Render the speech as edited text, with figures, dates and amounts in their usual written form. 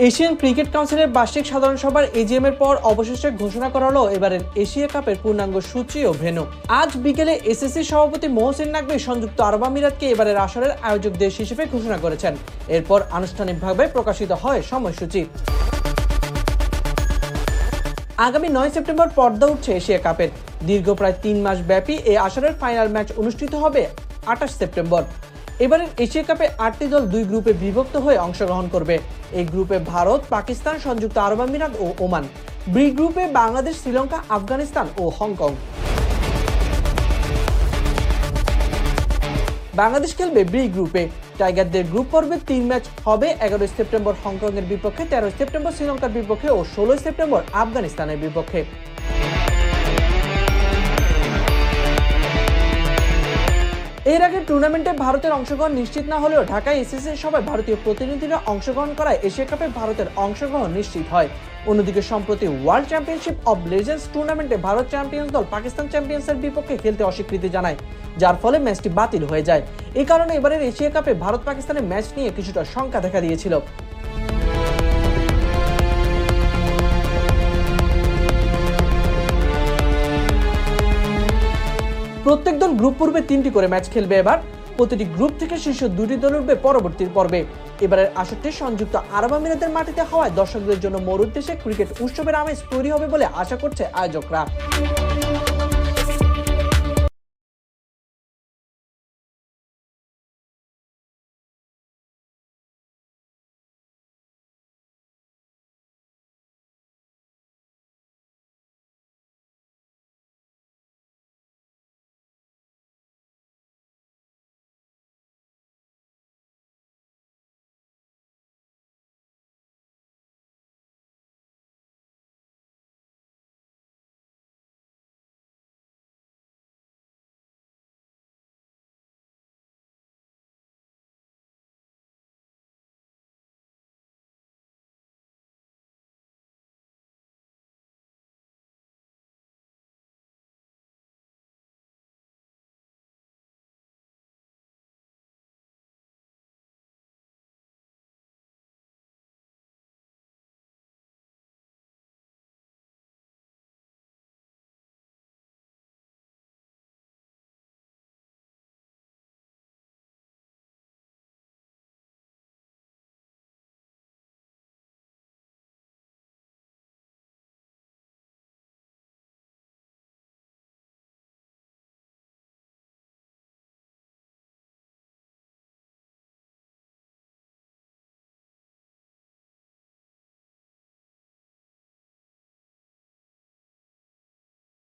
Asian cricket কাউন্সিলের বার্ষিক সাধারণ সভার এজিএম এর পর অবশেষে ঘোষণা করা হলো এবারের এশিয়া কাপের পূর্ণাঙ্গ সূচি ও ভেন্যু। আজ বিকেলে এসএসসি সভাপতি মহসিন নাকভি সংযুক্ত আরব আমিরাতকে এবারের আসরের আয়োজক দেশ হিসেবে ঘোষণা করেছেন। এরপর আনুষ্ঠানিকভাবে প্রকাশিত হয় সময়সূচি। আগামী 9 সেপ্টেম্বর পর্দা উঠছে এশিয়া কাপের। দীর্ঘ প্রায় 3 মাস ব্যাপী এই আসরের ফাইনাল ম্যাচ অনুষ্ঠিত হবে 28 সেপ্টেম্বর। এবারের এশিয়া কাপে 8টি দল 2 গ্রুপে বিভক্ত হয়ে অংশগ্রহণ করবে। এই গ্রুপে ভারত, পাকিস্তান, সংযুক্ত আরব আমিরাত ও ওমান। বি গ্রুপে বাংলাদেশ, শ্রীলঙ্কা, আফগানিস্তান ও হংকং। বাংলাদেশ খেলবে বি গ্রুপে। টাইগারদের গ্রুপ পর্বে 3 ম্যাচ হবে। 11 সেপ্টেম্বর হংকং এর বিপক্ষে, 13 সেপ্টেম্বর শ্রীলঙ্কার বিপক্ষে ও 16 সেপ্টেম্বর আফগানিস্তানের বিপক্ষে। এর আগে টুর্নামেন্টে ভারতের অংশগ্রহণ নিশ্চিত না হলেও ঢাকায় এসএসসি সভায় ভারতীয় প্রতিনিধিরা অংশগ্রহণ করায় এশিয়া কাপে ভারতের অংশগ্রহণ নিশ্চিত হয়। অন্যদিকে সম্প্রতি ওয়ার্ল্ড চ্যাম্পিয়নশিপ অব লেজেন্ডস টুর্নামেন্টে ভারত চ্যাম্পিয়ন্স দল পাকিস্তান চ্যাম্পিয়ন্সের বিপক্ষে খেলতে অস্বীকৃতি জানায়, যার ফলে ম্যাচটি বাতিল হয়ে যায়। এই কারণে এবারের এশিয়া কাপে ভারত পাকিস্তানের ম্যাচ নিয়ে কিছুটা শঙ্কা দেখা দিয়েছিল। প্রত্যেক দল গ্রুপ পর্বে 3টি করে ম্যাচ খেলবে। এবার প্রতিটি গ্রুপ থেকে শীর্ষ 2টি দল উঠবে পরবর্তী পর্বে। এবারের আসরটি সংযুক্ত আরব আমিরাতের মাটিতে হওয়ায় দর্শকদের জন্য মরুদ্দেশে ক্রিকেট উৎসবের আমেজ তৈরি হবে বলে আশা করছে আয়োজকরা।